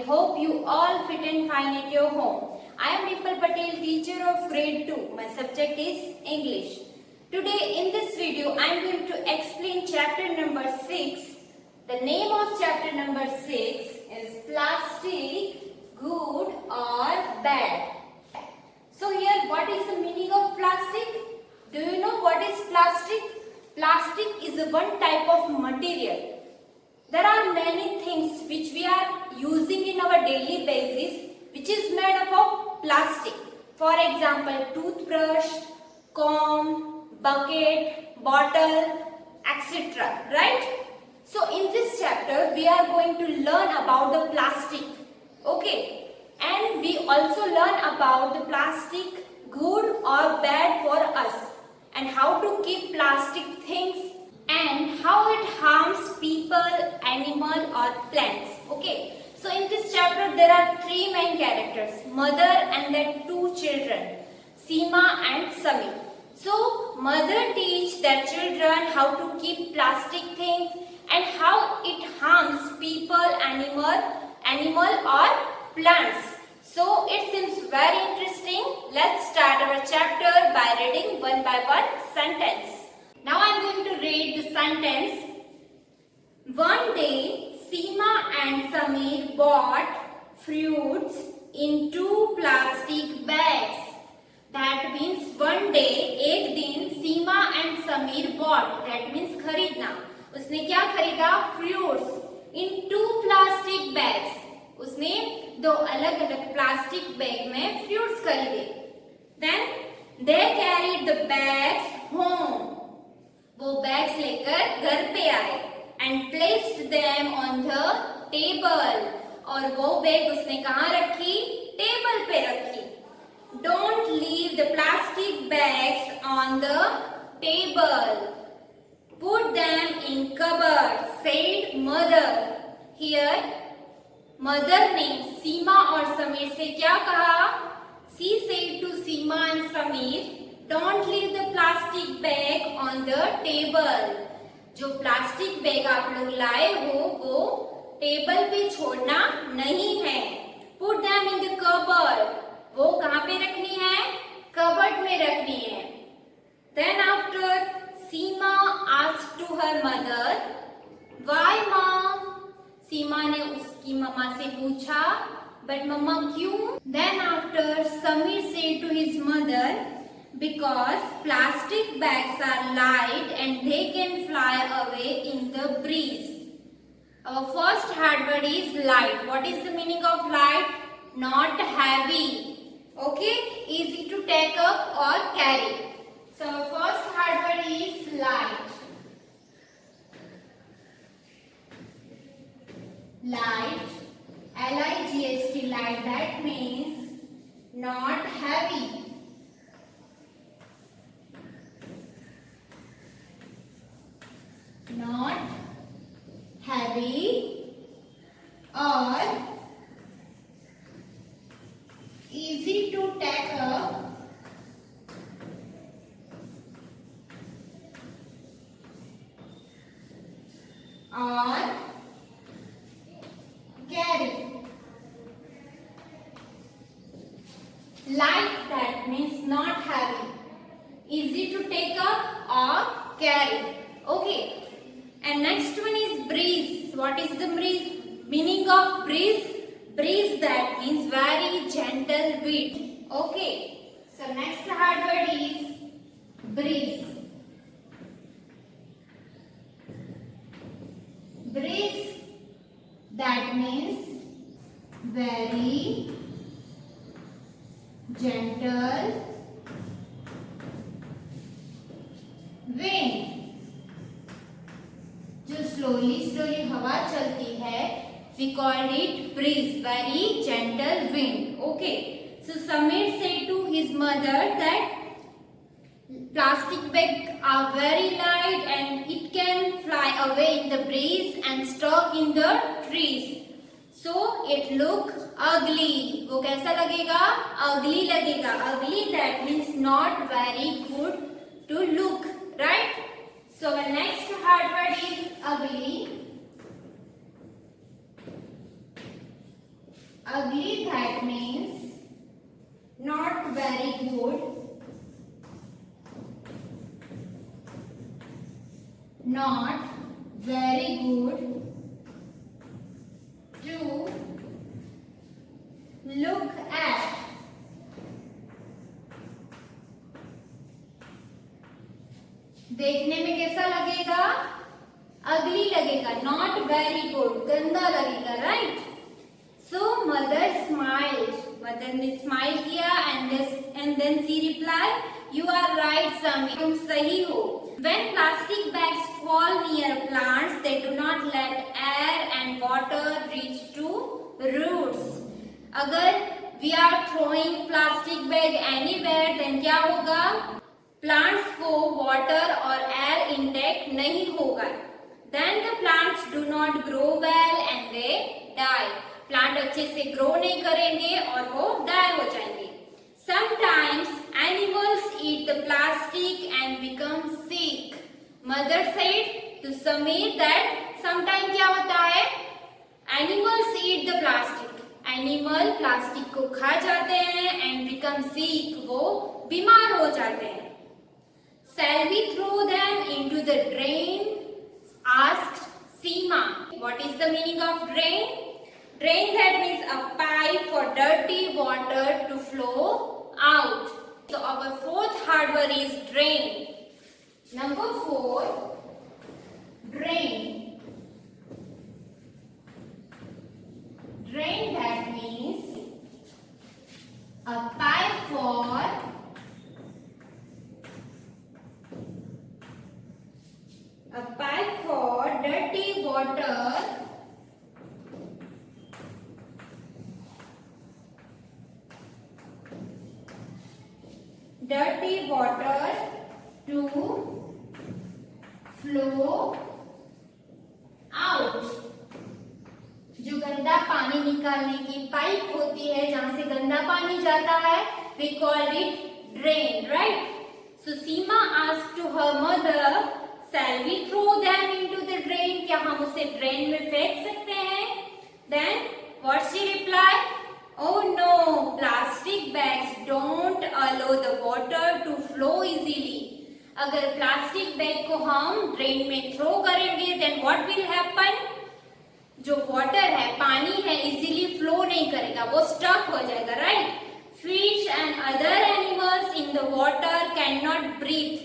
hope you all fit and fine at your home. I am Dimple Patel, teacher of grade 2. My subject is English. Today in this video I am going to explain chapter number 6. The name of chapter number 6 is Plastic, Good or Bad. So here, what is the meaning of plastic? Do you know what is plastic? Plastic is a one type of material. There are many things which we are using in our daily basis which is made up of plastic. For example, toothbrush, comb, bucket, bottle, etc. Right? So in this chapter we are going to learn about the plastic. Okay. And we also learn about the plastic good or bad for us and how to keep plastic things and how it harms people, animal or plants. Okay. So in this chapter there are three main characters, mother and then two children, Seema and Samir. So mother teach their children how to keep plastic things and how it harms people, animal or plants. So it seems very interesting. Let's start our chapter by reading one by one sentence. Now I am going to read the sentence. One day, Seema and Samir bought fruits in two plastic bags. That means one day, एक दिन सीमा and Samir bought. That means खरीदना. उसने क्या खरीदा? Fruits in two plastic bags. उसने दो अलग अलग प्लास्टिक बैग में फ्रूट्स खरीदे. Then they carried the bags home. वो बैग्स लेकर घर पे आए and placed them on the table. और वो बैग उसने कहाँ रखी? टेबल पे रखी. Don't leave the plastic bags on the table. Put them in cupboard, said mother. Here mother ने सीमा और समीर से क्या कहा? She said to Seema and Samir, don't leave the plastic bag on the table. जो plastic bag आप लोग लाए हो वो टेबल पे छोड़ना नहीं है. Put them in the cupboard. वो कहाँ पे रखनी है? कबर्ड में रखनी है. Then after Seema asked to her mother, why mom? सीमा ने उसकी मम्मा से पूछा, but मम्मा क्यों? Then after Samir said to his mother, because plastic bags are light and they can fly away in the breeze. Our first hard word is light. What is the meaning of light? Not heavy. Okay, easy to take up or carry. So our first hard word is light. Light, L-I-G-H-T, light, that means not heavy. Not heavy or easy to take up or carry. Light, that means not heavy, easy to take up or carry. Okay. And next one is breeze. What is the meaning of breeze? Breeze, that means very gentle wind. Okay. So next hard word is breeze. Breeze, that means very gentle wind. जो slowly हवा चलती है, we called it breeze, very gentle wind. Okay. So Samir said to his mother that plastic bags are very light and it can fly away in the breeze and stuck in the trees. So it look ugly. वो कैसा लगेगा? Ugly लगेगा. Ugly, that means not very good to look, right? So the next hard word is ugly. not very good to look at. देखने में कैसा लगेगा? अगली लगेगा, नॉट वेरी गुड, गंदा लगेगा, right? So mother smiled, mother ने स्माइल किया and then she reply, you are right Sami, तुम सही हो. When plastic bags fall near plants, they do not let air and water reach to roots. अगर we are throwing plastic bag anywhere, then क्या होगा? Plants को water और air intake नहीं होगा. Then the plants do not grow well and they die. Plant अच्छे से grow नहीं करेंगे और वो डाई हो जाएंगे. Sometimes animals eat the plastic and become sick. Mother said to Samir that sometimes क्या होता है? Animals eat the plastic. Animal plastic को खा जाते हैं and become sick. वो बीमार हो जाते हैं. Shall we throw them into the drain? Asked Seema. What is the meaning of drain? Drain, that means a pipe for dirty water to flow out. So our fourth hard word is drain. Number 4, drain. Drain, that means a pipe for dirty water to flow out. जो गंदा पानी निकालने की pipe होती है, जहां से गंदा पानी जाता है, we call it drain, right? So Seema asked to her mother, shall we throw them into the drain? क्या हम उसे ड्रेन में फेंक सकते हैं? Then what she replied? Oh no, plastic bags don't allow the water to flow easily. अगर plastic bag को हम ड्रेन में थ्रो करेंगे, then what will happen? जो वाटर है, पानी है, इजीली फ्लो नहीं करेगा, वो स्टक हो जाएगा, right? Fish and other animals in the water can not breathe.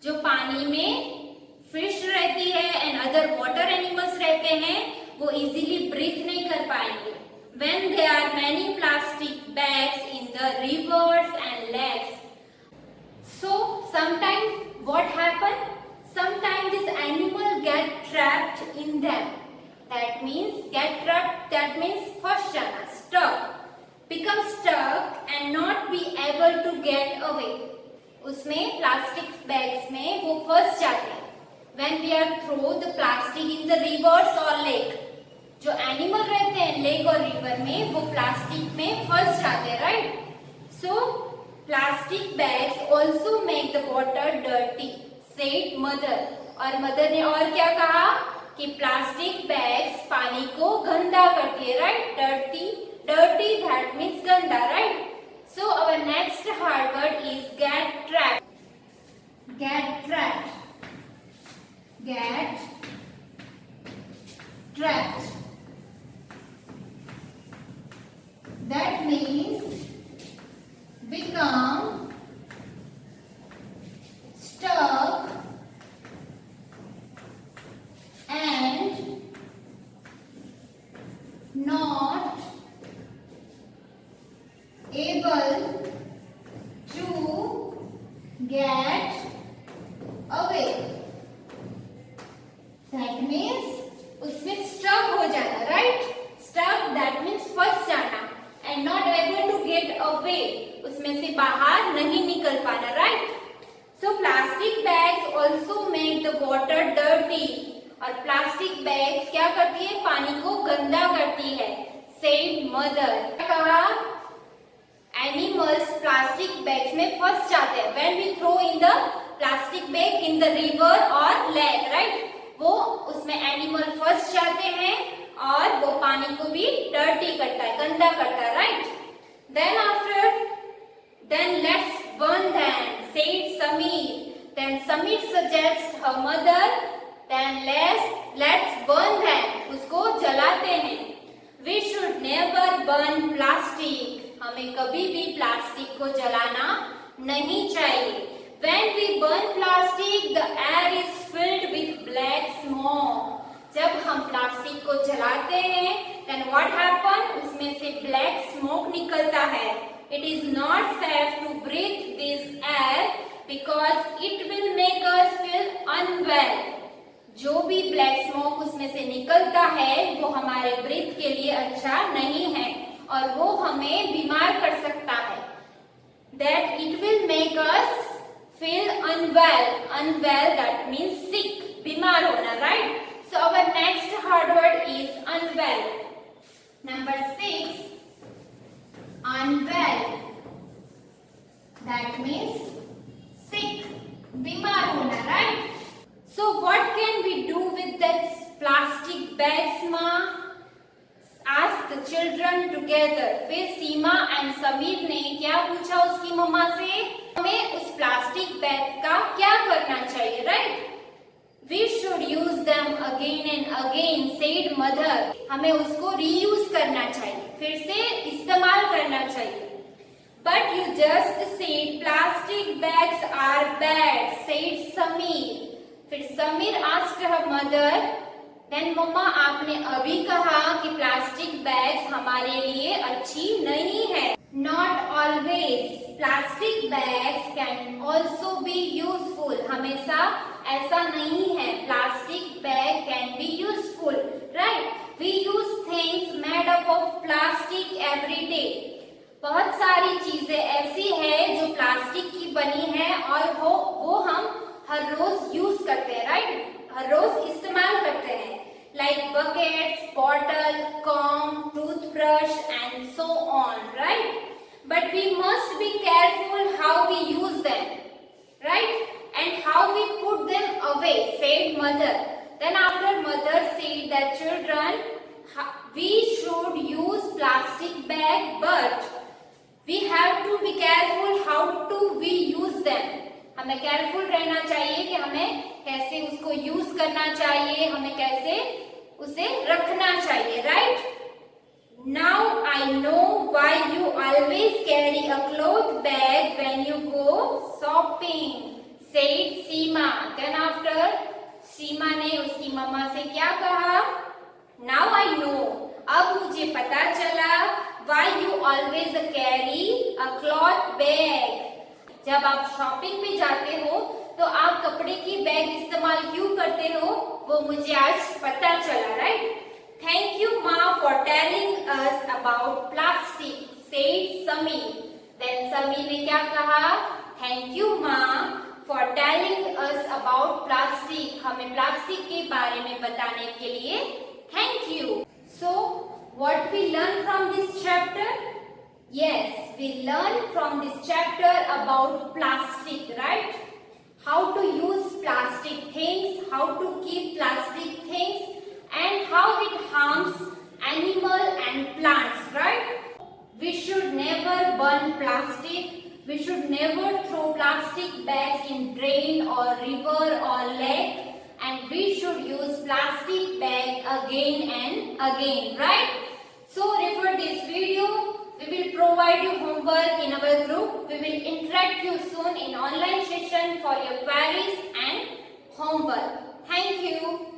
जो पानी में फिश रहती है एंड अदर वाटर एनिमल्स रहते हैं, वो इजीली ब्रीथ नहीं कर पाएंगे. When there are many plastic bags in the rivers and lakes, so sometimes what happen? Sometimes this animal get trapped in them. That means get trapped. That means first jana stuck, become stuck and not be able to get away. उसमें plastic bags में वो फंस जाते हैं. When we are throw the plastic in the rivers or lake, जो animal रहते हैं lake और रिवर में, वो प्लास्टिक में फंस जाते हैं, right? So plastic bags also make the water dirty, said mother. और मदर ने और क्या कहा कि प्लास्टिक बैग्स पानी को गंदा करती है, right? Dirty, dirty that means गंदा, right? So our next hard word is get trapped. Get trapped, get trapped. That means become stuck and not able to get away. That means उसमें stuck हो जाना, right? Stuck that means फंस जाना and not able to get away, उसमें से बाहर नहीं निकल पाना, right? So plastic bags also make the water dirty. और प्लास्टिक बैग्स क्या करती है? पानी को गंदा करती है. Said mother. क्या कहा? Animals प्लास्टिक बैग्स में फंस जाते हैं. When we throw in the plastic bag in the river or lake, right? वो उसमें एनिमल फंस जाते हैं और वो पानी को भी डर्टी करता है, गंदा करता है, right? Then let's burn them, said Samir. Then Samir suggests her mother then let's burn them. उसको जलाते हैं. We should never burn plastic. हमें कभी भी प्लास्टिक को जलाना नहीं चाहिए. When we burn plastic, the air is filled with black smoke. जब हम प्लास्टिक को जलाते हैं, then what happen? उसमें से black smoke निकलता है. It is not safe to breathe this air because it will make us feel unwell. जो भी ब्लैक स्मोक उसमें से निकलता है वो हमारे ब्रीथ के लिए अच्छा नहीं है और वो हमें बीमार कर सकता है. That it will make us feel unwell. Unwell that means sick. बीमार होना, right? So our next hard word is unwell. Number 6. Unwell. That means sick. बीमार होना, right? So what can we do with that plastic bags, ma? Ask the children together. फिर सीमा and Sameer ने क्या पूछा उसकी मम्मा से? हमें उस प्लास्टिक बैग का क्या करना चाहिए, right? We should use them again and again, said mother. हमें उसको reuse करना चाहिए, फिर से इस्तेमाल करना चाहिए. But you just said plastic bags are bad, said Sameer. फिर Sameer asked her mother, then मम्मा आपने अभी कहा कि प्लास्टिक बैग्स हमारे लिए अच्छी नहीं है. Not always. Plastic bags can also be useful. हमेशा ऐसा नहीं है. Plastic bag can be useful, right? We use things made up of plastic every day. बहुत सारी चीजें ऐसी है जो प्लास्टिक की बनी है और वो हम हर रोज यूज करते हैं, राइट? हर रोज इस्तेमाल करते हैं. Like buckets, bottle, comb, toothbrush and so on, right? But we must be careful how we use them, right? And how we put them away, said mother. Then after mother said that children, we should use plastic bag but we have to be careful how to we use them. हमें careful रहना चाहिए कि हमें कैसे उसको use करना चाहिए, हमें कैसे उसे रखना चाहिए, right? Now I know why you always carry a cloth bag when you go shopping, said Seema. Then after Seema ने उसकी मम्मा से क्या कहा? नाउ आई नो, अब मुझे पता चला, why you always carry a cloth bag. जब आप शॉपिंग पे जाते हो तो आप कपड़े की बैग इस्तेमाल क्यों करते हो, वो मुझे आज पता चला, राइट? थैंक यू माँ for telling us about plastic, said Sameer. Then Sameer ने क्या कहा? थैंक यू माँ for telling us about plastic. हमें प्लास्टिक के बारे में बताने के लिए thank you. So what we learn from this chapter? Yes, we learn from this chapter about plastic, right? How to use plastic things, how to keep plastic things, and how it harms animal and plants, right? We should never burn plastic. We should never throw plastic bags in drain or river or lake, and we should use plastic bag again and again, right? So refer this video. We will provide you homework in our group. We will interact you soon in online session for your queries and homework. Thank you.